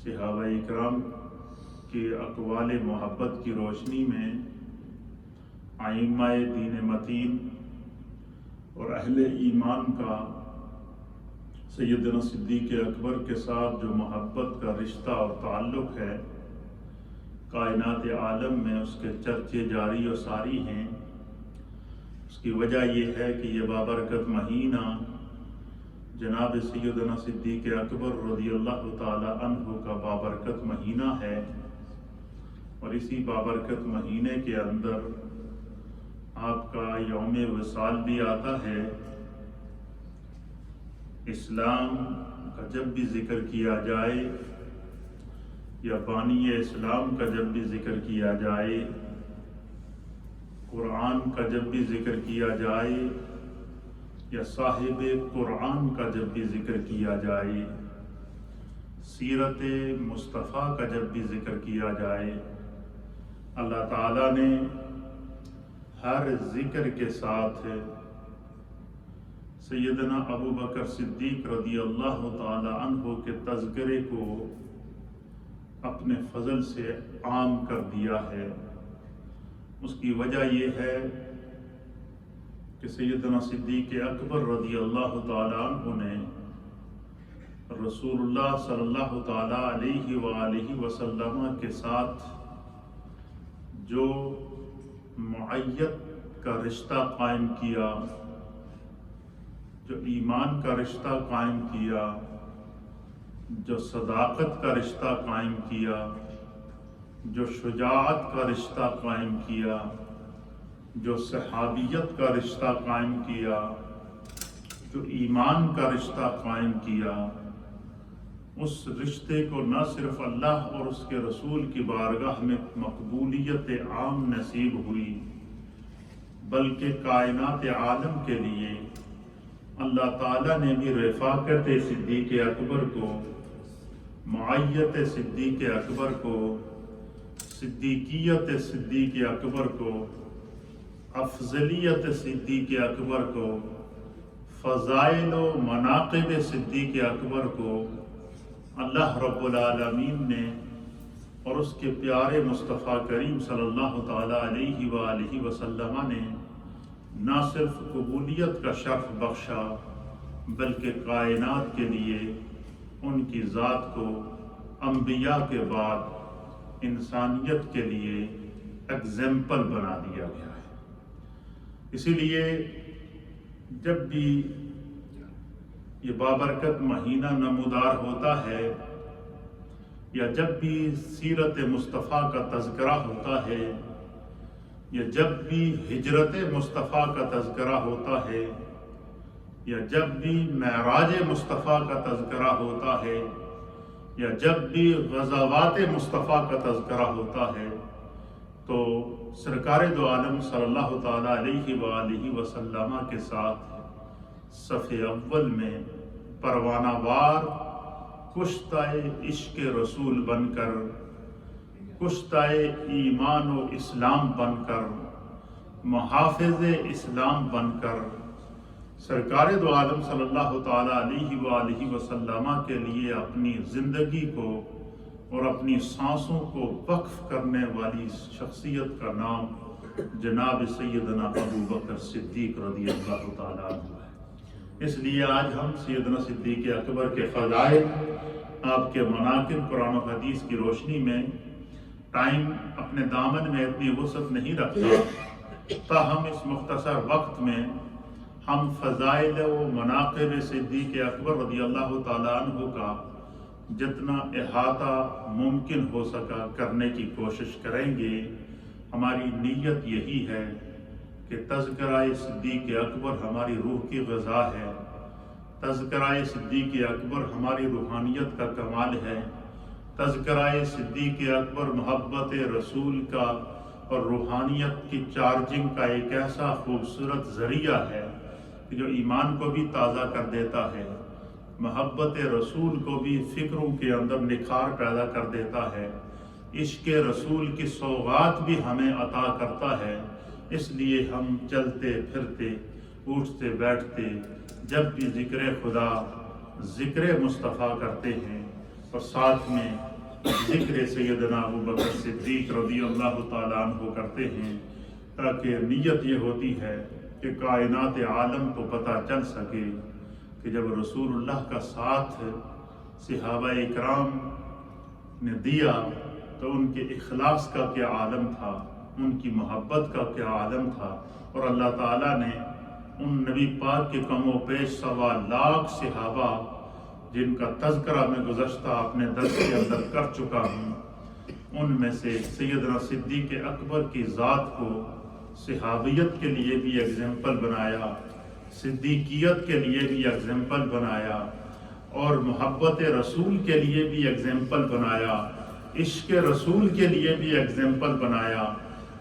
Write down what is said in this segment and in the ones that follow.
صحابہ اکرام کے اقوال محبت کی روشنی میں ائمہ دین متین اور اہل ایمان کا سیدنا صدیق اکبر کے ساتھ جو محبت کا رشتہ اور تعلق ہے، کائنات عالم میں اس کے چرچے جاری و ساری ہیں۔ اس کی وجہ یہ ہے کہ یہ بابرکت مہینہ جناب سیدنا صدیق اکبر رضی اللہ تعالی عنہ کا بابرکت مہینہ ہے، اور اسی بابرکت مہینے کے اندر آپ کا یوم وصال بھی آتا ہے۔ اسلام کا جب بھی ذکر کیا جائے یا بانی اسلام کا جب بھی ذکر کیا جائے، قرآن کا جب بھی ذکر کیا جائے یا صاحب قرآن کا جب بھی ذکر کیا جائے، سیرت مصطفیٰ کا جب بھی ذکر کیا جائے، اللہ تعالیٰ نے ہر ذکر کے ساتھ سیدنا ابو بکر صدیق رضی اللہ تعالی عنہ کے تذکرے کو اپنے فضل سے عام کر دیا ہے۔ اس کی وجہ یہ ہے کہ سیدنا صدیق اکبر رضی اللہ تعالی عنہ نے رسول اللہ صلی اللہ تعالی علیہ وآلہ وسلم کے ساتھ جو معیت کا رشتہ قائم کیا، جو ایمان کا رشتہ قائم کیا، جو صداقت کا رشتہ قائم کیا، جو شجاعت کا رشتہ قائم کیا، جو صحابیت کا رشتہ قائم کیا، جو ایمان کا رشتہ قائم کیا، اس رشتے کو نہ صرف اللہ اور اس کے رسول کی بارگاہ میں مقبولیت عام نصیب ہوئی، بلکہ کائنات عالم کے لیے اللہ تعالیٰ نے بھی رفاقت صدیق اکبر کو، معیت صدیق اکبر کو، صدیقیت صدیق اکبر کو، افضلیت صدیق اکبر کو، فضائل و مناقب صدیق اکبر کو اللہ رب العالمین نے اور اس کے پیارے مصطفیٰ کریم صلی اللہ تعالی علیہ وآلہ وسلم نے نہ صرف قبولیت کا شرف بخشا، بلکہ کائنات کے لیے ان کی ذات کو انبیاء کے بعد انسانیت کے لیے ایگزامپل بنا دیا گیا ہے۔ اسی لیے جب بھی یہ بابرکت مہینہ نمودار ہوتا ہے یا جب بھی سیرت مصطفیٰ کا تذکرہ ہوتا ہے یا جب بھی ہجرت مصطفیٰ کا تذکرہ ہوتا ہے یا جب بھی معراج مصطفیٰ کا تذکرہ ہوتا ہے یا جب بھی غزوات مصطفیٰ کا تذکرہ ہوتا ہے، تو سرکار دو عالم صلی اللہ تعالی علیہ وآلہ وسلم کے ساتھ صف اول میں پروانہ وار کشتہ عشق رسول بن کر، کشتہ ایمان و اسلام بن کر، محافظ اسلام بن کر سرکار دو عالم صلی اللہ تعالی علیہ وآلہ وسلم کے لیے اپنی زندگی کو اور اپنی سانسوں کو وقف کرنے والی شخصیت کا نام جناب سیدنا ابو بکر صدیق رضی اللہ تعالی عنہ ہے۔ اس لیے آج ہم سیدنا صدیق اکبر کے فضائل، آپ کے مناقب قرآن و حدیث کی روشنی میں، ٹائم اپنے دامن میں اتنی وسعت نہیں رکھتا، تاہم اس مختصر وقت میں ہم فضائل و مناقب صدیق اکبر رضی اللہ تعالی عنہ کا جتنا احاطہ ممکن ہو سکا کرنے کی کوشش کریں گے۔ ہماری نیت یہی ہے کہ تذکرہ صدیق اکبر ہماری روح کی غذا ہے، تذکرہ صدیق اکبر ہماری روحانیت کا کمال ہے، تذکرہ صدیق اکبر محبت رسول کا اور روحانیت کی چارجنگ کا ایک ایسا خوبصورت ذریعہ ہے کہ جو ایمان کو بھی تازہ کر دیتا ہے، محبت رسول کو بھی فکروں کے اندر نکھار پیدا کر دیتا ہے، عشق رسول کی سوغات بھی ہمیں عطا کرتا ہے۔ اس لیے ہم چلتے پھرتے، اٹھتے بیٹھتے جب بھی ذکر خدا، ذکر مصطفیٰ کرتے ہیں اور ساتھ میں ذکر سیدنا ابو بکر صدیق رضی اللہ تعالیٰ عنہ کرتے ہیں، تاکہ نیت یہ ہوتی ہے کہ کائنات عالم کو پتہ چل سکے کہ جب رسول اللہ کا ساتھ صحابہ اکرام نے دیا تو ان کے اخلاص کا کیا عالم تھا، ان کی محبت کا کیا عالم تھا، اور اللہ تعالیٰ نے ان نبی پاک کے کم و بیش 1.25 لاکھ صحابہ جن کا تذکرہ میں گزشتہ اپنے درس کے اندر کر چکا ہوں، ان میں سے سیدنا صدیق اکبر کی ذات کو صحابیت کے لیے بھی ایگزامپل بنایا، صدیقیت کے لیے بھی ایگزامپل بنایا، اور محبت رسول کے لیے بھی ایگزامپل بنایا، عشق رسول کے لیے بھی ایگزامپل بنایا،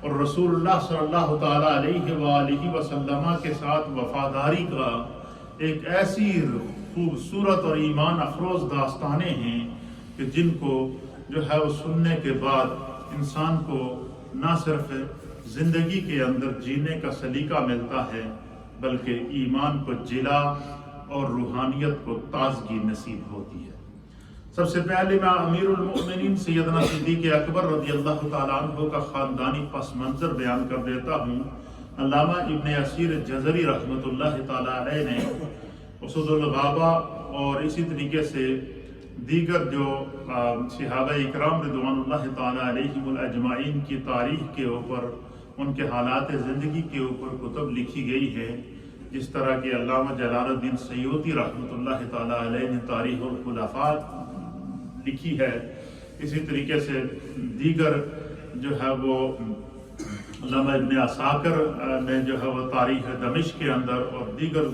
اور رسول اللہ صلی اللہ تعالیٰ علیہ وآلہ وسلم کے ساتھ وفاداری کا ایک ایسی خوبصورت اور ایمان افروز داستانیں ہیں کہ جن کو جو ہے وہ سننے کے بعد انسان کو نہ صرف زندگی کے اندر جینے کا سلیقہ ملتا ہے بلکہ ایمان کو جلا اور روحانیت کو تازگی نصیب ہوتی ہے۔ سب سے پہلے میں امیر المؤمنین سیدنا صدیق اکبر رضی اللہ تعالیٰ عنہ کا خاندانی پس منظر بیان کر دیتا ہوں۔ علامہ ابن اسیر جزری رحمۃ اللہ تعالیٰ علیہ نے اسد الغابہ اور اسی طریقے سے دیگر جو صحابہ اکرام رضوان اللہ تعالیٰ علیہم الاجمعین کی تاریخ کے اوپر، ان کے حالات زندگی کے اوپر کتب لکھی گئی ہے، جس طرح کہ علامہ جلال الدین سیوطی رحمۃ اللہ تعالیٰ علیہ نے تاریخ الخلفاء لکھی ہے۔ اسی طریقے سے دیگر جو ہے وہ علامہ ابن عساکر نے جو ہے وہ تاریخ دمشق کے اندر، اور دیگر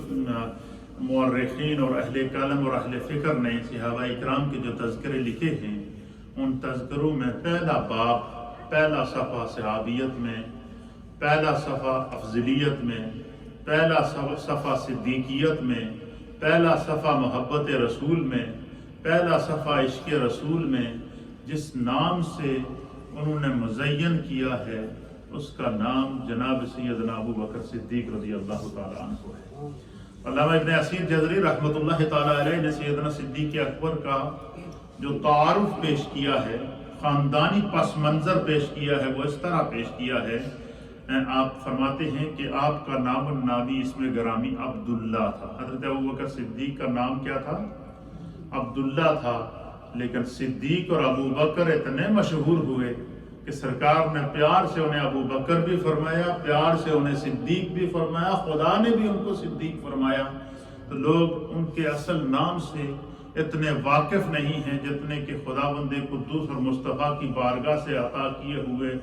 مورخین اور اہل قلم اور اہل فکر نے صحابہ اکرام کے جو تذکرے لکھے ہیں، ان تذکروں میں پہلا باب، پہلا صفحہ صحابیت میں، پہلا صفحہ افضلیت میں، پہلا صفحہ صدیقیت میں، پہلا صفحہ محبت رسول میں، پہلا صفحہ عشق رسول میں، جس نام سے انہوں نے مزین کیا ہے اس کا نام جناب سیدنا ابو بکر صدیق رضی اللہ تعالیٰ عنہ ہے۔ علامہ ابن اسیر جزری رحمۃ اللہ تعالیٰ علیہ نے سیدنا صدیق اکبر کا جو تعارف پیش کیا ہے، خاندانی پس منظر پیش کیا ہے، وہ اس طرح پیش کیا ہے۔ آپ فرماتے ہیں کہ آپ کا نام النامی اسم گرامی عبداللہ تھا۔ حضرت ابو بکر صدیق کا نام کیا تھا؟ عبداللہ تھا، لیکن صدیق اور ابو بکر اتنے مشہور ہوئے کہ سرکار نے پیار سے انہیں ابو بکر بھی فرمایا، پیار سے انہیں صدیق بھی فرمایا، خدا نے بھی ان کو صدیق فرمایا۔ تو لوگ ان کے اصل نام سے اتنے واقف نہیں ہیں جتنے کہ خداوند قدوس اور مصطفیٰ کی بارگاہ سے عطا کیے ہوئے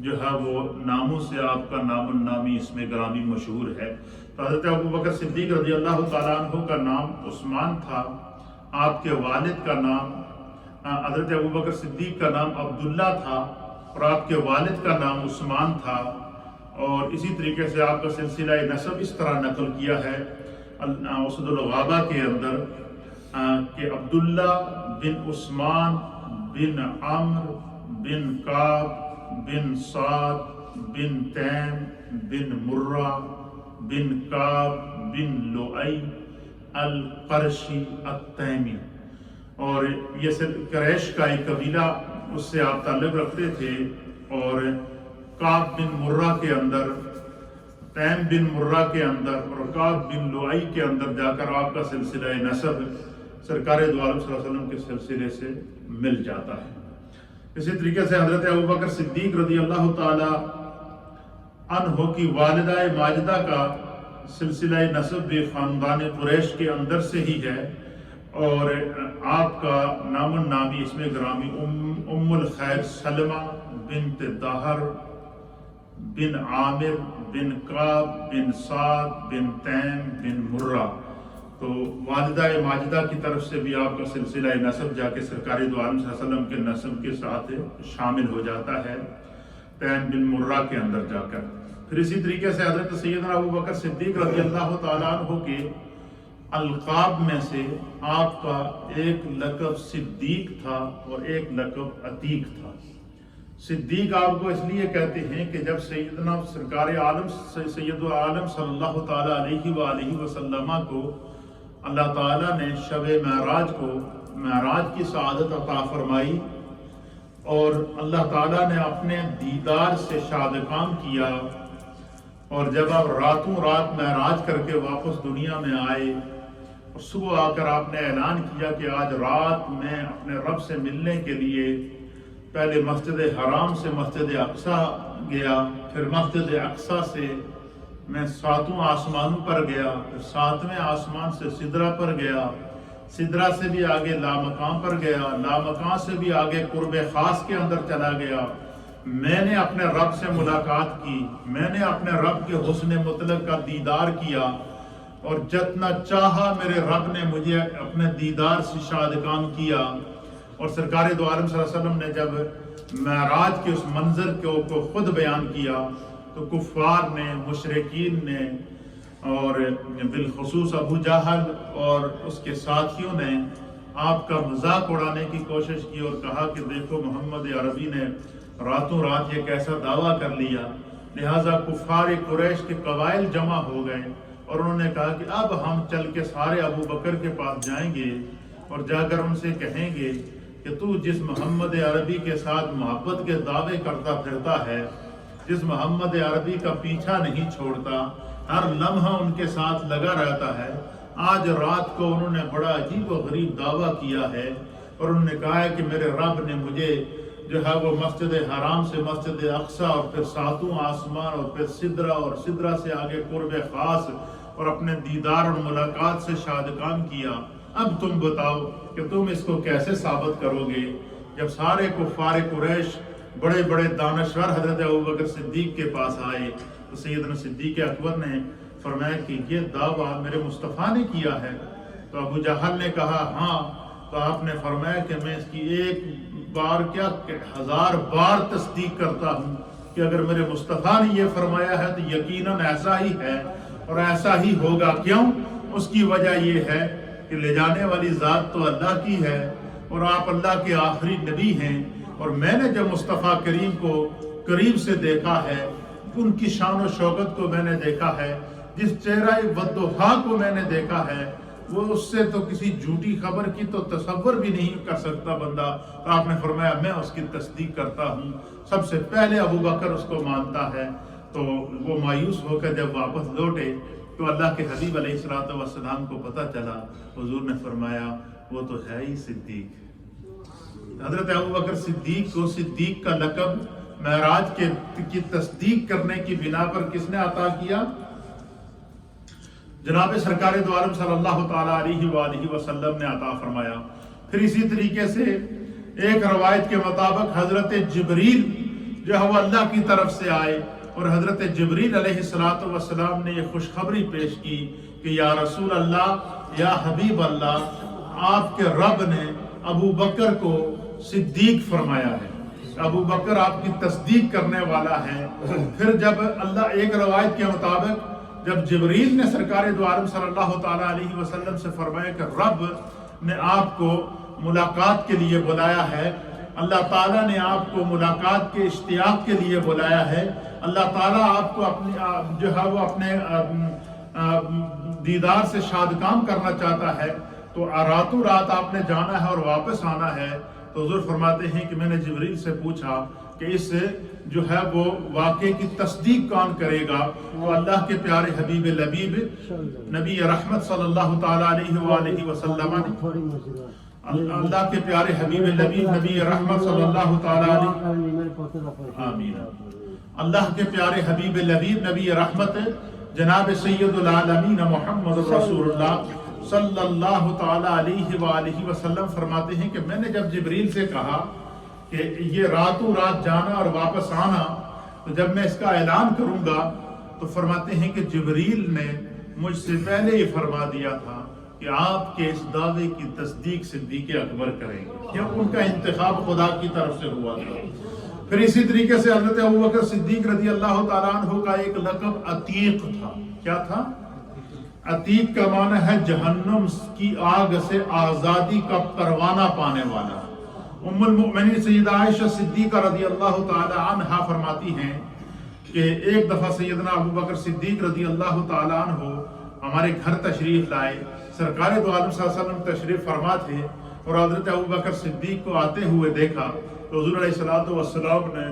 جو ہے وہ ناموں سے آپ کا نام النامی اسم گرامی مشہور ہے۔ تو حضرت ابو بکر صدیق رضی اللہ تعالیٰ عنہ کا نام عثمان تھا، آپ کے والد کا نام حضرت ابو بکر صدیق کا نام عبداللہ تھا، اور آپ کے والد کا نام عثمان تھا، اور اسی طریقے سے آپ کا سلسلہ نسب اس طرح نقل کیا ہے اسد الغابہ کے اندر کہ عبداللہ بن عثمان بن عمر بن کعب بن سعد بن تیم بن مرہ بن کعب بن لؤی القرشی التیمی، اور یہ قریش کا ایک قبیلہ اس سے آپ تعلق رکھتے تھے، اور کعب بن مرہ کے اندر، تیم بن مرہ کے اندر اور کعب بن لؤی کے اندر جا کر آپ کا سلسلہ نسب سرکار دو عالم صلی اللہ علیہ وسلم کے سلسلے سے مل جاتا ہے۔ اسی طریقے سے حضرت ابو بکر صدیق رضی اللہ تعالی عنہ کی والدہ ماجدہ کا سلسلہ نسب بھی خاندان قریش کے اندر سے ہی ہے، اور آپ کا نام النامی اسم گرامی ام الخیر سلمہ بنت دہر بن عامر بن کعب بن سعد بن تیم بن مرہ۔ تو والدہ ماجدہ کی طرف سے بھی آپ کا سلسلہ نسب جا کے سرکار دو عالم صلی اللہ علیہ وسلم کے نسب کے ساتھ شامل ہو جاتا ہے تیم بن مرہ کے اندر جا کر۔ پھر اسی طریقے سے حضرت سیدنا ابو بکر صدیق رضی اللہ تعالیٰ عنہ کے القاب میں سے آپ کا ایک لقب صدیق تھا اور ایک لقب عتیق تھا۔ صدیق آپ کو اس لیے کہتے ہیں کہ جب سیدنا سرکار عالم سید عالم صلی اللہ تعالیٰ علیہ وآلہ وسلم کو اللہ تعالیٰ نے شب معراج کو معراج کی سعادت عطا فرمائی، اور اللہ تعالیٰ نے اپنے دیدار سے شادکام کیا، اور جب آپ راتوں رات معراج کر کے واپس دنیا میں آئے اور صبح آ کر آپ نے اعلان کیا کہ آج رات میں اپنے رب سے ملنے کے لیے پہلے مسجد حرام سے مسجد اقصیٰ گیا، پھر مسجد اقصیٰ سے میں 7 آسمانوں پر گیا، پھر 7ویں آسمان سے سدرہ پر گیا، سدرہ سے بھی آگے لامکان پر گیا، لامکان سے بھی آگے قرب خاص کے اندر چلا گیا۔ میں نے اپنے رب سے ملاقات کی، میں نے اپنے رب کے حسن مطلق کا دیدار کیا، اور جتنا چاہا میرے رب نے مجھے اپنے دیدار سے شادکام کیا۔ اور سرکار دو عالم صلی اللہ علیہ وسلم نے جب معراج کے اس منظر کو خود بیان کیا تو کفار نے، مشرکین نے، اور بالخصوص ابو جہل اور اس کے ساتھیوں نے آپ کا مذاق اڑانے کی کوشش کی اور کہا کہ دیکھو محمد عربی نے راتوں رات یہ کیسا دعویٰ کر لیا۔ لہٰذا کفار قریش کے قبائل جمع ہو گئے اور انہوں نے کہا کہ اب ہم چل کے سارے ابو بکر کے پاس جائیں گے اور جا کر ان سے کہیں گے کہ تو جس محمد عربی کے ساتھ محبت کے دعوے کرتا پھرتا ہے، جس محمد عربی کا پیچھا نہیں چھوڑتا، ہر لمحہ ان کے ساتھ لگا رہتا ہے، آج رات کو انہوں نے بڑا عجیب و غریب دعویٰ کیا ہے اور انہوں نے کہا ہے کہ میرے رب نے مجھے جو ہے وہ مسجد حرام سے مسجد اقصیٰ اور پھر 7واں آسمان اور پھر سدرہ اور سدرہ سے آگے قرب خاص اور اپنے دیدار اور ملاقات سے شادکام کیا۔ اب تم بتاؤ کہ تم اس کو کیسے ثابت کرو گے؟ جب سارے کفار قریش بڑے بڑے دانشور حضرت ابوبکر صدیق کے پاس آئے تو سیدنا صدیق اکبر نے فرمایا کہ یہ دعویٰ میرے مصطفیٰ نے کیا ہے۔ تو ابو جہل نے کہا ہاں، تو آپ نے فرمایا کہ میں اس کی ایک بار کیا 1000 بار تصدیق کرتا ہوں کہ اگر میرے مصطفیٰ نے یہ فرمایا ہے تو یقیناً ایسا ہی ہے اور ایسا ہی ہوگا۔ کیوں؟ اس کی وجہ یہ ہے کہ لے جانے والی ذات تو اللہ کی ہے اور آپ اللہ کے آخری نبی ہیں، اور میں نے جب مصطفیٰ کریم کو قریب سے دیکھا ہے، ان کی شان و شوکت کو میں نے دیکھا ہے، جس چہرہ والضحیٰ کو میں نے دیکھا ہے، وہ اس سے تو کسی جھوٹی خبر کی تو تصور بھی نہیں کر سکتا بندہ۔ تو آپ نے فرمایا میں اس کی تصدیق کرتا ہوں۔ سب سے پہلے ابو بکر اس کو مانتا ہے۔ تو وہ مایوس ہو کر جب واپس لوٹے تو اللہ کے حبیب علیہ الصلوۃ والسلام کو پتہ چلا، حضور نے فرمایا وہ تو ہے ہی صدیق۔ حضرت ابوبکر صدیق کو صدیق کا لقب معراج کی تصدیق کرنے کی بنا پر کس نے عطا کیا؟ جناب سرکار دو عالم صلی اللہ تعالی علیہ وآلہ وسلم نے عطا فرمایا۔ پھر اسی طریقے سے ایک روایت کے مطابق حضرت جبریل جو ہے وہ اللہ کی طرف سے آئے اور حضرت جبریل علیہ السلام نے یہ خوشخبری پیش کی کہ یا رسول اللہ، یا حبیب اللہ، آپ کے رب نے ابو بکر کو صدیق فرمایا ہے، ابو بکر آپ کی تصدیق کرنے والا ہے۔ پھر جب اللہ، ایک روایت کے مطابق جب جبریل نے سرکار دو عالم صلی اللہ تعالی علیہ وسلم سے فرمایا کہ رب نے آپ کو ملاقات کے لیے بلایا ہے، اللہ تعالیٰ نے آپ کو ملاقات کے اشتیاق کے لیے بلایا ہے، اللہ تعالیٰ آپ کو اپنی جو ہے وہ اپنے دیدار سے شادکام کرنا چاہتا ہے، تو راتوں رات آپ نے جانا ہے اور واپس آنا ہے۔ تو حضور فرماتے ہیں کہ میں نے جبریل سے پوچھا کہ اس جو ہے وہ واقعے کی تصدیق کون کرے گا؟ تو اللہ کے پیارے حبیب لبیب نبی رحمت صلی اللہ تعالی علیہ وآلہ وسلم نے، اللہ کے پیارے حبیب لبیب نبی رحمت صلی اللہ تعالی علیہ، آمین، اللہ کے پیارے حبیب لبیب نبی رحمت جناب سید العالمین محمد رسول اللہ صلی اللہ تعالی علیہ وآلہ وسلم فرماتے ہیں کہ میں نے جب جبریل سے کہا کہ یہ راتوں رات جانا اور واپس آنا، تو جب میں اس کا اعلان کروں گا تو فرماتے ہیں کہ جبریل نے مجھ سے پہلے ہی فرما دیا تھا کہ آپ کے اس دعوے کی تصدیق صدیق اکبر کریں گے، کیونکہ ان کا انتخاب خدا کی طرف سے ہوا تھا۔ پھر اسی طریقے سے حضرت ابوبکر صدیق رضی اللہ تعالیٰ عنہ کا ایک لقب عتیق تھا۔ کیا تھا؟ عتیق کا معنی ہے جہنم کی آگ سے آزادی کا پروانہ پانے والا۔ ام المؤمنین سیدہ عائشہ صدیقہ رضی اللہ تعالی عنہا فرماتی ہیں کہ ایک دفعہ سیدنا ابوبکر صدیق رضی اللہ تعالی عنہ ہمارے گھر تشریف لائے، سرکار دو عالم صلی اللہ علیہ وسلم تشریف فرما تھے اور حضرت ابوبکر صدیق کو آتے ہوئے دیکھا تو حضور علیہ الصلوۃ والسلام نے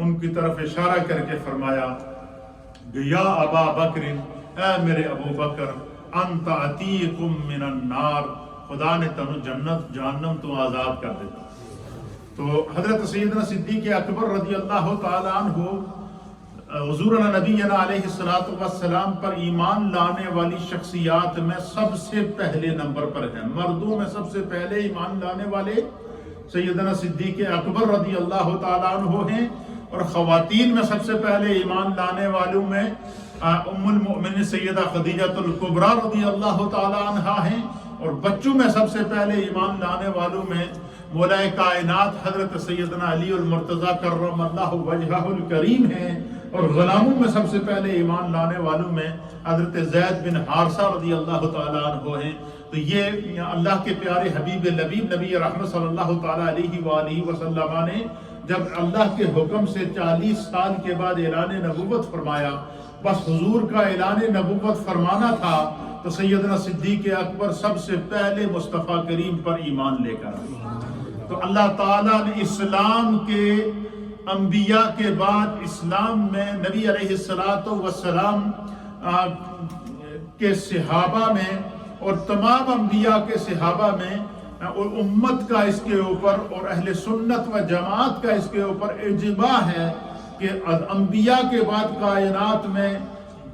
ان کی طرف اشارہ کر کے فرمایا کہ یا ابا بکر، اے میرے ابو بکر، انت عتیق من النار، خدا نے تمہیں جنت جہنم تو آزاد کر دیتا۔ تو حضرت سیدنا صدیق اکبر رضی اللہ تعالی عنہ حضور نبینا علیہ الصلوۃ والسلام پر ایمان لانے والی شخصیات میں سب سے پہلے نمبر پر ہیں۔ مردوں میں سب سے پہلے ایمان لانے والے سیدنا صدیق اکبر رضی اللہ تعالی عنہ ہیں، اور خواتین میں سب سے پہلے ایمان لانے والوں میں ام المؤمنین سیدہ خدیجہ الکبریٰ رضی اللہ تعالی عنہا ہیں، اور بچوں میں سب سے پہلے ایمان لانے والوں میں مولا کائنات حضرت سیدنا علی المرتضیٰ کرم اللہ وجہہ الکریم ہیں، اور غلاموں میں سب سے پہلے ایمان لانے والوں میں حضرت زید بن حارثہ رضی اللہ تعالیٰ عنہ ہیں۔ تو یہ اللہ کے پیارے حبیب لبیب نبی رحمت صلی اللہ تعالیٰ علیہ وآلہ وسلم نے جب اللہ کے حکم سے 40 سال کے بعد اعلان نبوت فرمایا، بس حضور کا اعلان نبوت فرمانا تھا تو سیدنا صدیق اکبر سب سے پہلے مصطفیٰ کریم پر ایمان لے کر آئے۔ تو اللہ تعالیٰ نے اسلام کے انبیاء کے بعد اسلام میں نبی علیہ الصلوۃ والسلام کے صحابہ میں اور تمام انبیاء کے صحابہ میں اور امت کا اس کے اوپر اور اہل سنت و جماعت کا اس کے اوپر اجماع ہے کہ انبیاء کے بعد کائنات میں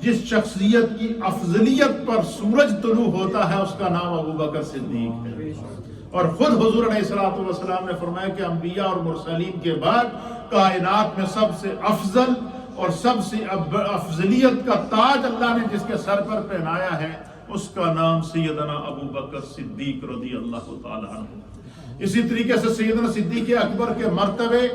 جس شخصیت کی افضلیت پر سورج طلوع ہوتا ہے اس کا نام ابوبکر صدیق ہے۔ اور خود حضور علیہ الصلوۃ والسلام نے فرمایا کہ انبیاء اور مرسلین کے بعد کائنات میں سب سے افضل اور سب سے افضلیت کا تاج اللہ نے جس کے سر پر پہنایا ہے اس کا نام سیدنا ابوبکر صدیق رضی اللہ تعالی عنہ۔ اسی طریقے سے سیدنا صدیق اکبر کے مرتبے،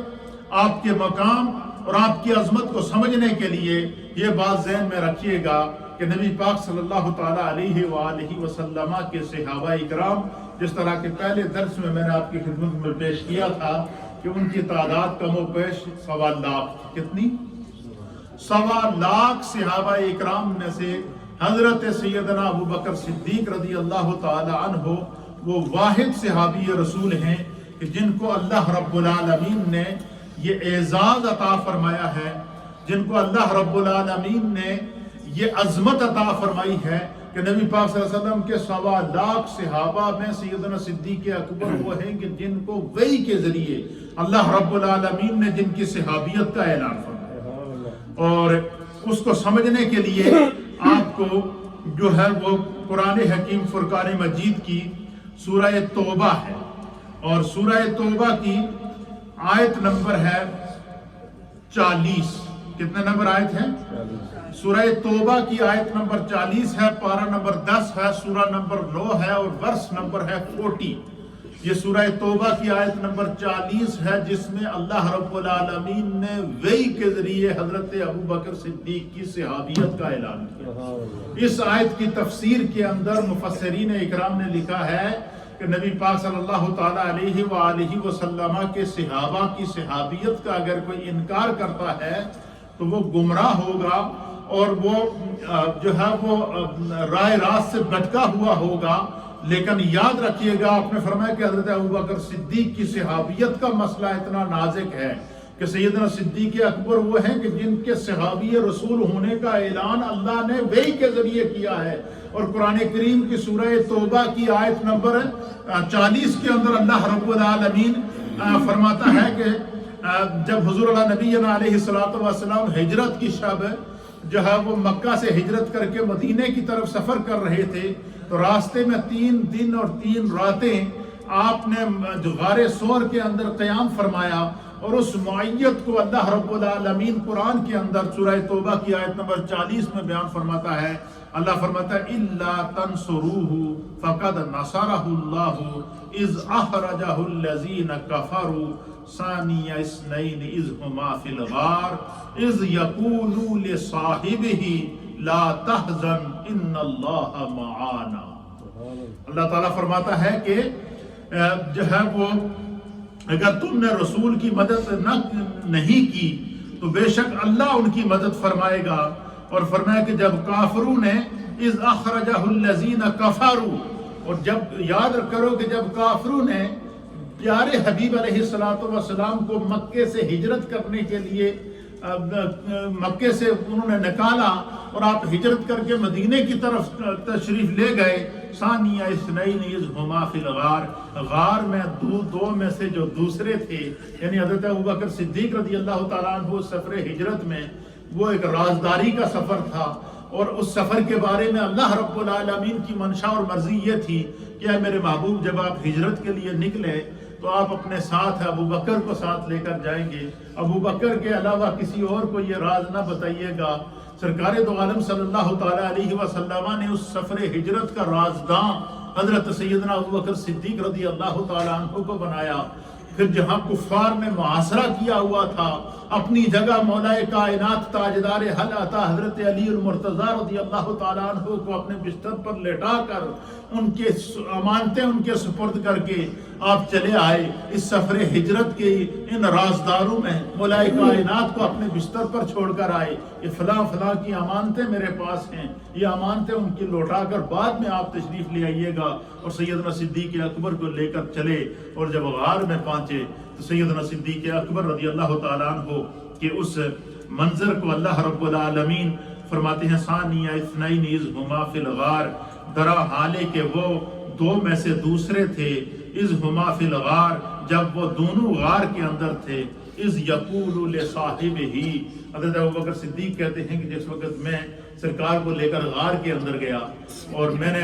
آپ کے مقام اور آپ کی عظمت کو سمجھنے کے لیے یہ بات ذہن میں رکھیے گا کہ نبی پاک صلی اللہ تعالی علیہ وآلہ وسلم کے صحابہ اکرام، جس طرح کے پہلے درس میں نے آپ کی خدمت میں پیش کیا تھا کہ ان کی تعداد کم و بیش 1.25 لاکھ، کتنی؟ 1.25 لاکھ صحابہ اکرام میں سے حضرت سیدنا ابوبکر صدیق رضی اللہ تعالی عنہ وہ واحد صحابی رسول ہیں کہ جن کو اللہ رب العالمین نے یہ اعزاز عطا فرمایا ہے، جن کو اللہ رب العالمین نے یہ عظمت عطا فرمائی ہے کہ نبی پاک صلی اللہ علیہ وسلم کے 1.25 لاکھ صحابہ میں سیدنا صدیق اکبر وہ ہیں کہ جن کو وحی کے ذریعے اللہ رب العالمین نے جن کی صحابیت کا اعلان فرمایا۔ اور اس کو سمجھنے کے لیے آپ کو جو ہے وہ قرآن حکیم فرقان مجید کی سورہ توبہ ہے، اور سورہ توبہ کی آیت نمبر ہے 40۔ کتنے نمبر آیت ہے؟ سورہ توبہ کی آیت نمبر 40 ہے، پارہ نمبر 10 ہے، سورہ نمبر 9 ہے، اور ورس نمبر ہے 40۔ یہ سورہ توبہ کی آیت نمبر 40 ہے جس میں اللہ رب العالمین نے وحی کے ذریعے حضرت ابوبکر صدیق کی صحابیت کا اعلان کیا۔ اس آیت کی تفسیر کے اندر مفسرین اکرام نے لکھا ہے کہ نبی پاک صلی اللہ تعالی علیہ وآلہ وسلم کے صحابہ کی صحابیت کا اگر کوئی انکار کرتا ہے تو وہ گمراہ ہوگا اور وہ جو ہے وہ راہ راست سے بھٹکا ہوا ہوگا۔ لیکن یاد رکھیے گا، آپ نے فرمایا کہ حضرت ابوبکر صدیق کی صحابیت کا مسئلہ اتنا نازک ہے کہ سیدنا صدیق اکبر وہ ہیں کہ جن کے صحابی رسول ہونے کا اعلان اللہ نے وحی کے ذریعے کیا ہے۔ اور قرآن کریم کی سورہ توبہ کی آیت نمبر 40 کے اندر اللہ رب العالمین فرماتا ہے کہ جب حضور اللہ نبی علیہ الصلوۃ والسلام ہجرت کی شب جو ہے وہ مکہ سے ہجرت کر کے مدینے کی طرف سفر کر رہے تھے تو راستے میں 3 دن اور 3 راتیں آپ نے غار ثور کے اندر قیام فرمایا، اور اس معیت کو اللہ رب العالمین قرآن کے اندر سورہ توبہ کی آیت نمبر 40 میں بیان فرماتا ہے۔ اللہ فرماتا ہے اِلَّا تَنْصُرُوهُ فَقَدْ نَصَرَهُ اللَّهُ إِذْ أَخْرَجَهُ الَّذِينَ كَفَرُوا ثَانِيَ اثْنَيْنِ إِذْ هُمَا فِي الْغَارِ إِذْ يَقُولُ لِصَاحِبِهِ لَا تَحْزَنْ إِنَّ اللَّهَ مَعَانَا۔ اللہ تعالیٰ فرماتا ہے کہ جو ہے وہ اگر تم نے رسول کی مدد نہیں کی تو بے شک اللہ ان کی مدد فرمائے گا۔ اور فرمایا کہ جب کافروں نے اِذْ أَخْرَجَهُ الَّذِينَ كَفَرُوا اور جب یاد کرو کہ جب کافروں نے پیارے حبیب علیہ السلام کو مکے سے ہجرت کرنے کے لیے مکے سے انہوں نے نکالا اور آپ ہجرت کر کے مدینے کی طرف تشریف لے گئے، ثانیہ اثنین اذ ہما فی الغار، غار میں دو میں سے جو دوسرے تھے، یعنی حضرت ابوبکر صدیق رضی اللہ تعالیٰ عنہ سفر ہجرت میں، وہ ایک رازداری کا سفر تھا، اور اس سفر کے بارے میں اللہ رب العالمین کی منشا اور مرضی یہ تھی کہ اے میرے محبوب جب آپ ہجرت کے لیے نکلے تو آپ اپنے ساتھ ابوبکر کو ساتھ لے کر جائیں گے، ابوبکر کے علاوہ کسی اور کو یہ راز نہ بتائیے گا۔ سرکار دو عالم صلی اللہ تعالیٰ علیہ وسلم نے اس سفر ہجرت کا رازداں حضرت سیدنا ابوبکر صدیق رضی اللہ تعالیٰ عنہ کو بنایا۔ پھر جہاں کفار نے محاصرہ کیا ہوا تھا، اپنی جگہ مولا کائنات تاجدار حل عطا حضرت علی المرتضی رضی اللہ تعالیٰ عنہ کو اپنے بستر پر لٹا کر ان کے امانتیں ان کے سپرد کر کے آپ چلے آئے۔ اس سفر ہجرت کے ان رازداروں میں مولا کائنات کو اپنے بستر پر چھوڑ کر آئے، یہ فلاں فلاں کی امانتیں میرے پاس ہیں، یہ امانتیں ان کی لوٹا کر بعد میں آپ تشریف لے آئیے گا، اور سیدنا صدیق اکبر کو لے کر چلے۔ اور جب غار میں پہنچے تو سیدنا صدیق اکبر رضی اللہ تعالیٰ عنہ کہ اس منظر کو اللہ رب العالمین فرماتے ہیں ثانیہ اثنین اذ ہما فی الغار، درا حالے کہ وہ دو میں سے دوسرے تھے، اذ ہما فی الغار جب وہ دونوں غار کے اندر تھے، اذ یقول لصاحبہ، حضرت ابوبکر صدیق کہتے ہیں کہ جس وقت میں سرکار کو لے کر غار کے اندر گیا اور میں نے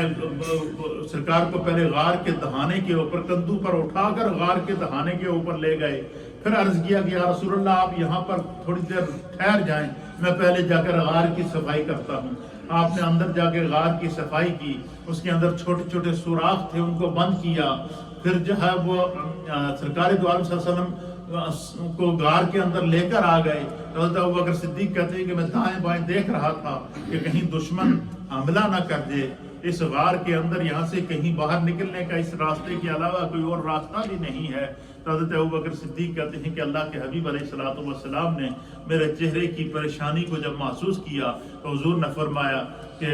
سرکار کو پہلے غار کے دہانے کے اوپر کندھوں پر اٹھا کر غار کے دہانے کے اوپر لے گئے، پھر عرض کیا کہ یا رسول اللہ آپ یہاں پر تھوڑی دیر ٹھہر جائیں، میں پہلے جا کر غار کی صفائی کرتا ہوں۔ آپ نے اندر جا کے غار کی صفائی کی، اس کے اندر چھوٹے چھوٹے سوراخ تھے ان کو بند کیا، پھر جو ہے وہ سرکار دو عالم صلی اللہ علیہ وسلم کو غار کے اندر لے کر آ گئے۔ حضرت ابوبکر صدیق کہتے ہیں کہ میں دائیں بائیں دیکھ رہا تھا کہ کہیں دشمن حملہ نہ کر دے، اس غار کے اندر یہاں سے کہیں باہر نکلنے کا اس راستے کے علاوہ کوئی اور راستہ بھی نہیں ہے۔ تو حضرت ابوبکر صدیق کہتے ہیں کہ اللہ کے حبیب علیہ السلام نے میرے چہرے کی پریشانی کو جب محسوس کیا تو حضور نے فرمایا کہ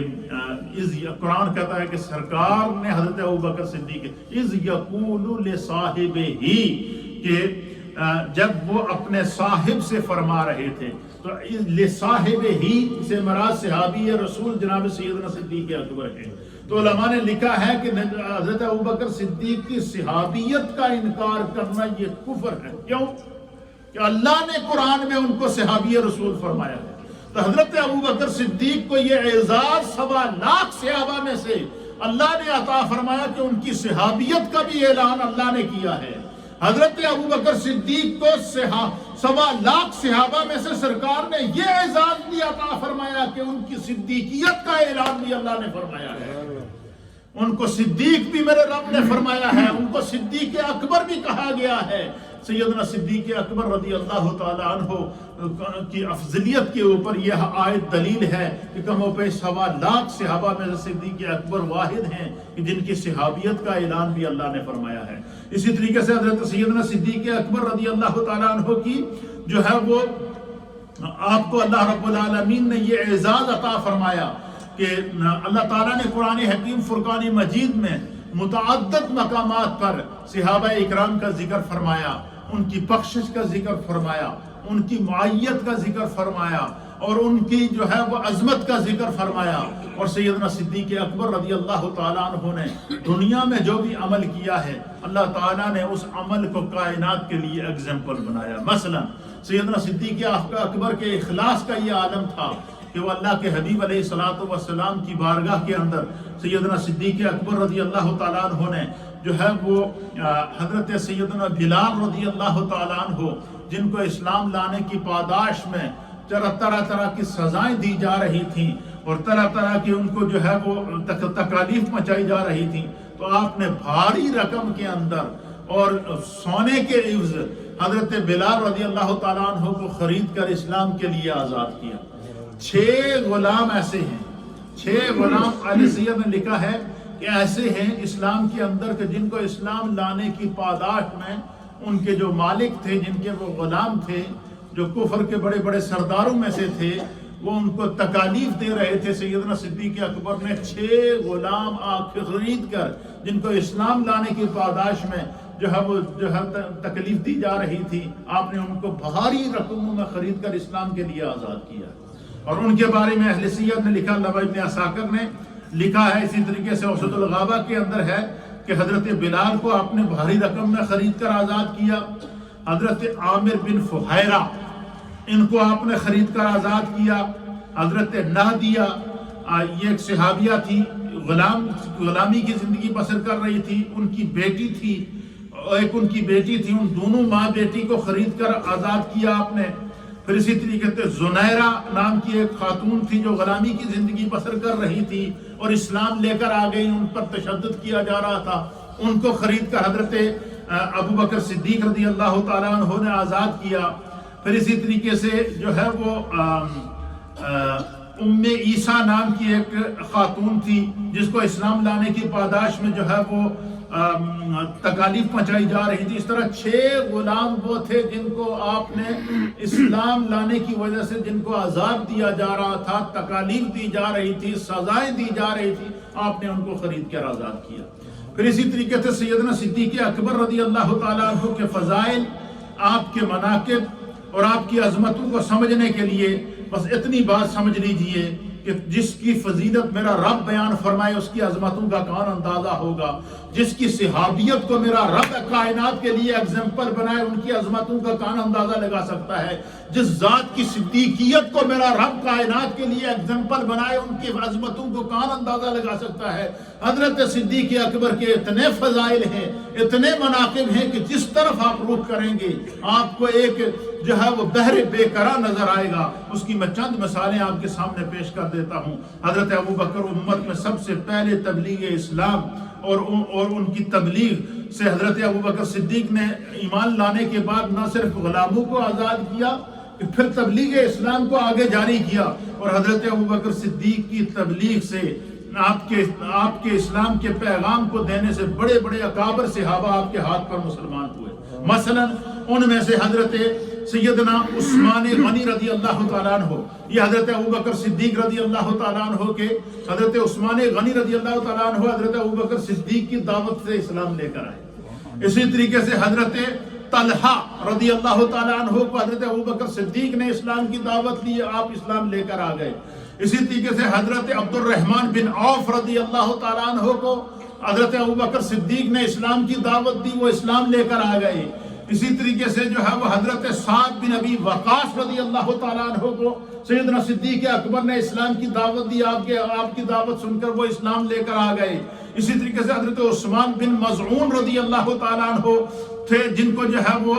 قرآن کہتا ہے کہ سرکار نے حضرت ابوبکر صدیق اذ یقول لصاحبہ کہ جب وہ اپنے صاحب سے فرما رہے تھے، تو لصاحبہ سے مراد صحابی رسول جناب سیدنا صدیق اکبر ہے۔ تو علماء نے لکھا ہے کہ حضرت ابوبکر صدیق کی صحابیت کا انکار کرنا یہ کفر ہے۔ کیوں؟ کہ اللہ نے قرآن میں ان کو صحابی رسول فرمایا ہے۔ تو حضرت ابوبکر صدیق کو یہ اعزاز 1.25 لاکھ صحابہ میں سے اللہ نے عطا فرمایا کہ ان کی صحابیت کا بھی اعلان اللہ نے کیا ہے۔ حضرت ابوبکر صدیق کو 1.25 لاکھ صحابہ میں سے سرکار نے یہ اعزاز بھی عطا فرمایا کہ ان کی صدیقیت کا اعلان بھی اللہ نے فرمایا ہے۔ ان کو صدیق بھی میرے رب نے فرمایا ہے، ان کو صدیق اکبر بھی کہا گیا ہے۔ سیدنا صدیق اکبر رضی اللہ تعالیٰ عنہ کی افضلیت کے اوپر یہ آیت دلیل ہے کہ کم و بیش 1.25 لاکھ صحابہ میں سے صدیق اکبر واحد ہیں کہ جن کی صحابیت کا اعلان بھی اللہ نے فرمایا ہے۔ اسی طریقے سے حضرت سیدنا صدیق اکبر رضی اللہ تعالیٰ عنہ کی جو ہے وہ آپ کو اللہ رب العالمین نے یہ اعزاز عطا فرمایا کہ اللہ تعالیٰ نے قرآن حکیم فرقان مجید میں متعدد مقامات پر صحابہ اکرام کا ذکر فرمایا، ان کی بخشش کا ذکر فرمایا، ان کی معیت کا ذکر فرمایا، اور ان کی جو ہے وہ عظمت کا ذکر فرمایا۔ اور سیدنا صدیق اکبر رضی اللہ تعالیٰ عنہ نے دنیا میں جو بھی عمل کیا ہے اللہ تعالیٰ نے اس عمل کو کائنات کے لیے ایگزامپل بنایا۔ مثلا سیدنا صدیق اکبر کے اخلاص کا یہ عالم تھا کہ وہ اللہ کے حبیب علیہ السلام کی بارگاہ کے اندر سیدنا صدیق اکبر رضی اللہ تعالیٰ عنہ نے جو ہے وہ حضرت سیدنا بلال رضی اللہ تعالیٰ عنہ جن کو اسلام لانے کی پاداش میں طرح طرح کی سزائیں دی جا رہی تھیں اور طرح طرح کی ان کو جو ہے وہ تکالیف مچائی جا رہی تھیں، تو آپ نے بھاری رقم کے اندر اور سونے کے عوض حضرت بلال رضی اللہ تعالیٰ عنہ کو خرید کر اسلام کے لیے آزاد کیا۔ 6 غلام ایسے ہیں، 6 غلام علی سید نے لکھا ہے کہ ایسے ہیں اسلام کے اندر کہ جن کو اسلام لانے کی پاداش میں ان کے جو مالک تھے، جن کے وہ غلام تھے، جو کفر کے بڑے بڑے سرداروں میں سے تھے، وہ ان کو تکالیف دے رہے تھے، سیدنا صدیق اکبر نے 6 غلام خرید کر، جن کو اسلام لانے کی پاداش میں وہ تکلیف دی جا رہی تھی، آپ نے ان کو بھاری رقموں میں خرید کر اسلام کے لیے آزاد کیا۔ اور ان کے بارے میں اہل سیرت نے لکھا، علامہ ابن عساکر نے لکھا ہے، اسی طریقے سے اوسط الغابہ کے اندر ہے کہ حضرت بلال کو آپ نے بھاری رقم میں خرید کر آزاد کیا، حضرت عامر بن فہیرہ ان کو آپ نے خرید کر آزاد کیا، حضرت نادیہ یہ ایک صحابیہ تھی، غلامی کی زندگی بسر کر رہی تھی، ان کی بیٹی تھی، ایک ان کی بیٹی تھی، ان دونوں ماں بیٹی کو خرید کر آزاد کیا آپ نے۔ پھر اسی طریقے سے زنیرہ نام کی ایک خاتون تھی جو غلامی کی زندگی بسر کر رہی تھی اور اسلام لے کر آ گئی، ان پر تشدد کیا جا رہا تھا، ان کو خرید کر حضرت ابو بکر صدیق رضی اللہ تعالیٰ عنہ نے آزاد کیا۔ پھر اسی طریقے سے جو ہے وہ ام عیسیٰ نام کی ایک خاتون تھی جس کو اسلام لانے کی پاداش میں جو ہے وہ تکالیف پہنچائی جا رہی تھی۔ اس طرح 6 غلام وہ تھے جن کو آپ نے اسلام لانے کی وجہ سے جن کو عذاب دیا جا رہا تھا، تکالیف دی جا رہی تھی، سزائیں دی جا رہی تھی، آپ نے ان کو خرید کر آزاد کیا۔ پھر اسی طریقے سے سیدنا صدیق اکبر رضی اللہ تعالیٰ عنہ کے فضائل، آپ کے مناقب اور آپ کی عظمتوں کو سمجھنے کے لیے بس اتنی بات سمجھ لیجئے کہ جس کی فضیلت میرا رب بیان فرمائے اس کی عظمتوں کا کون اندازہ ہوگا، جس کی صحابیت کو میرا رب کائنات کے لیے ایگزامپل بنائے ان کی عظمتوں کا کون اندازہ لگا سکتا ہے، جس ذات کی صدیقیت کو میرا رب کائنات کے لیے ایگزامپل بنائے ان کی عظمتوں کو کون اندازہ لگا سکتا ہے۔ حضرت صدیق اکبر کے اتنے فضائل ہیں، اتنے مناقب ہیں کہ جس طرف آپ رخ کریں گے آپ کو ایک جو ہے وہ بحر بے قرار نظر آئے گا۔ اس کی میں چند مثالیں آپ کے سامنے پیش کر دیتا ہوں۔ حضرت ابو بکر امت میں سب سے پہلے تبلیغ اسلام اور ان کی تبلیغ سے حضرت ابو بکر صدیق نے ایمان لانے کے بعد نہ صرف غلاموں کو آزاد کیا، پھر تبلیغ اسلام کو آگے جاری کیا، اور حضرت ابو بکر صدیق کی تبلیغ سے آپ کے اسلام کے پیغام کو دینے سے بڑے بڑے اکابر صحابہ آپ کے ہاتھ پر مسلمان ہوئے۔ مثلا ان میں سے حضرت سیدنا عثمان غنی رضی اللہ تعالیٰ عنہ، یہ حضرت ابو بکر صدیق رضی اللہ تعالیٰ عنہ کے حضرت عثمان غنی رضی اللہ تعالیٰ عنہ حضرت ابو بکر صدیق کی دعوت سے اسلام لے کر آئے۔ اسی طریقے سے حضرت طلحہ رضی اللہ تعالیٰ عنہ کو حضرت ابو بکر صدیق نے اسلام کی دعوت لی، آپ اسلام لے کر آ گئے۔ اسی طریقے سے حضرت عبد الرحمن بن عوف رضی اللہ تعالیٰ عنہ کو حضرت ابو بکر صدیق نے اسلام کی دعوت دی، وہ اسلام لے کر آ گئے۔ اسی طریقے سے جو ہے وہ حضرت سعد بن ابی وقاص رضی اللہ تعالیٰ عنہ کو سیدنا صدیق اکبر نے اسلام کی دعوت دی، آپ کی دعوت سن کر وہ اسلام لے کر آ گئے۔ اسی طریقے سے حضرت عثمان بن مظعون رضی اللہ تعالیٰ عنہ تھے جن کو جو ہے وہ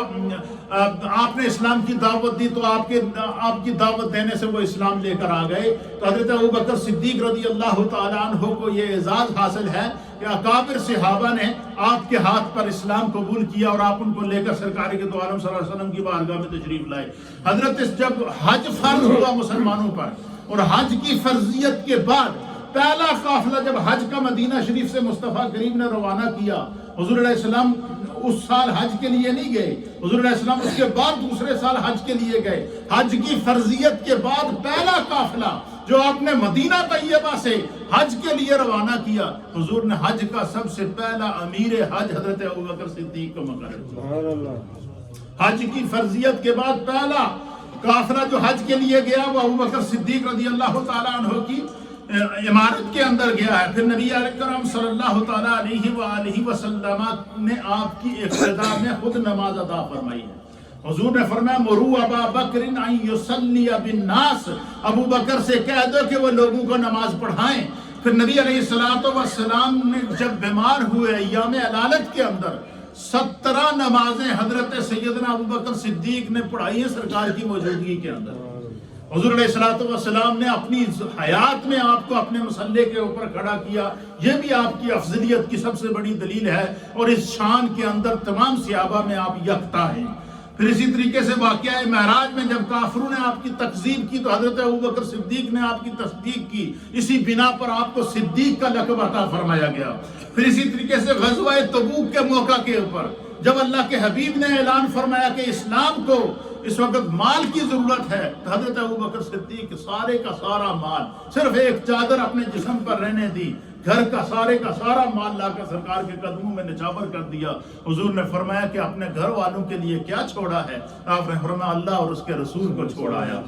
آپ نے اسلام کی دعوت دی، تو آپ کی دعوت دینے سے وہ اسلام لے کر آ گئے۔ تو حضرت ابو بکر صدیق رضی اللہ تعالیٰ عنہ کو یہ اعزاز حاصل ہے کہ اکابر صحابہ نے آپ کے ہاتھ پر اسلام قبول کیا اور آپ ان کو لے کر سرکار کے دو عالم صلی اللہ علیہ وسلم کی بارگاہ میں تشریف لائے۔ حضرت جب حج فرض ہوا مسلمانوں پر اور حج کی فرضیت کے بعد پہلا قافلہ جب حج کا مدینہ شریف سے مصطفیٰ کریم نے روانہ کیا، حضور علیہ السلام اس سال حج کے لیے نہیں گئے، حضور علیہ السلام اس کے بعد دوسرے سال حج کے لیے گئے۔ حج کی فرضیت کے بعد پہلا قافلہ جو آپ نے مدینہ طیبہ سے حج کے لیے روانہ کیا، حضور نے حج کا سب سے پہلا امیر حج حضرت ابوبکر صدیق کو مقرر کیا۔ حج کی فرضیت کے بعد پہلا قافلہ جو حج کے لیے گیا وہ ابوبکر صدیق رضی اللہ تعالیٰ عنہ کی عمارت کے اندر گیا ہے۔ پھر نبی اکرم صلی اللہ تعالیٰ علیہ وآلہ وسلم نے آپ کی اقتداء میں خود نماز ادا فرمائی ہے۔ حضور نے فرمایا مرو ابا بکر ان یصلی بالناس، ابو بکر سے کہہ دو کہ وہ لوگوں کو نماز پڑھائیں۔ پھر نبی علیہ السلام نے جب بیمار ہوئے ایام علالت کے اندر 17 نمازیں حضرت سیدنا ابو بکر صدیق نے پڑھائی ہیں سرکار کی موجودگی کے اندر۔ حضور علیہ السلام نے اپنی حیات میں آپ کو اپنے مصلی کے اوپر کھڑا کیا، یہ بھی آپ کی افضلیت کی سب سے بڑی دلیل ہے، اور اس شان کے اندر تمام صحابہ میں آپ یکتا ہیں۔ پھر اسی طریقے سے واقعہ معراج میں جب کافروں نے آپ کی تکذیب کی تو حضرت ابوبکر صدیق نے آپ کی تصدیق کی، اسی بنا پر آپ کو صدیق کا لقب عطا فرمایا گیا۔ پھر اسی طریقے سے غزوہ تبوک کے موقع کے اوپر جب اللہ کے حبیب نے اعلان فرمایا کہ اسلام کو اس وقت مال کی ضرورت ہے تو حضرت ابوبکر صدیق سارے کا سارا مال، صرف ایک چادر اپنے جسم پر رہنے دی، گھر کا سارا مال لا کر سرکار کے قدموں میں نچھاور کر دیا۔ حضور نے فرمایا کہ اپنے گھر والوں کے لیے کیا چھوڑا ہے؟ آپ نے فرمایا اللہ اور اس کے رسول کو چھوڑایا۔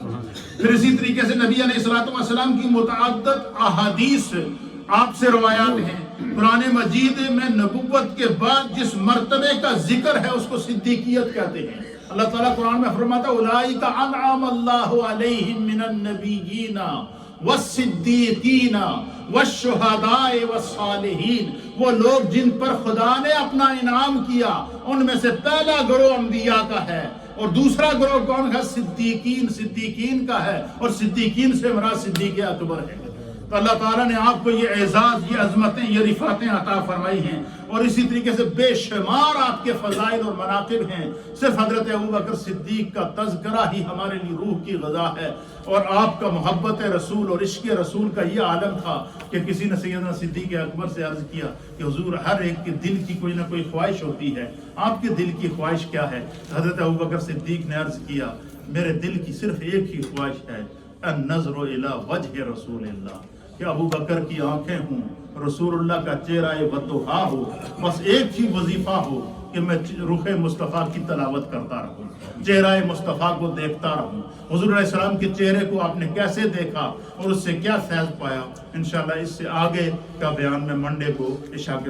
پھر اسی طریقے سے نبی علیہ السلام کی متعدد احادیث آپ سے روایات ہیں۔ قرآن مجید میں نبوت کے بعد جس مرتبے کا ذکر ہے اس کو صدیقیت کہتے ہیں۔ اللہ تعالیٰ قرآن میں فرماتا ہے اولئک انعم اللہ علیہم من النبیین والصدیقین والشہداء والصالحین، وہ لوگ جن پر خدا نے اپنا انعام کیا ان میں سے پہلا گروہ انبیاء کا ہے، اور دوسرا گروہ کون ہے؟ صدیقین کا ہے، اور صدیقین سے مراد صدیق اکبر ہے۔ تو اللہ تعالیٰ نے آپ کو یہ اعزاز، یہ عظمتیں، یہ رفعتیں عطا فرمائی ہیں، اور اسی طریقے سے بے شمار آپ کے فضائل اور مناقب ہیں۔ صرف حضرت ابوبکر صدیق کا تذکرہ ہی ہمارے لیے روح کی غذا ہے، اور آپ کا محبت رسول اور عشق رسول کا یہ عالم تھا کہ کسی نے سیدنا صدیق اکبر سے عرض کیا کہ حضور ہر ایک کے دل کی کوئی نہ کوئی خواہش ہوتی ہے، آپ کے دل کی خواہش کیا ہے؟ حضرت ابوبکر صدیق نے عرض کیا میرے دل کی صرف ایک ہی خواہش ہے، النظر الی وجہ رسول اللہ، کہ ابو بکر کی آنکھیں ہوں، رسول اللہ کا چہرہ وضحا ہو، بس ایک ہی وظیفہ ہو کہ میں رخ مصطفیٰ کی تلاوت کرتا رہوں، چہرہ مصطفیٰ کو دیکھتا رہوں۔ حضور علیہ السلام کے چہرے کو آپ نے کیسے دیکھا اور اس سے کیا فیض پایا، انشاءاللہ اس سے آگے کا بیان میں منڈے کو عشاء کے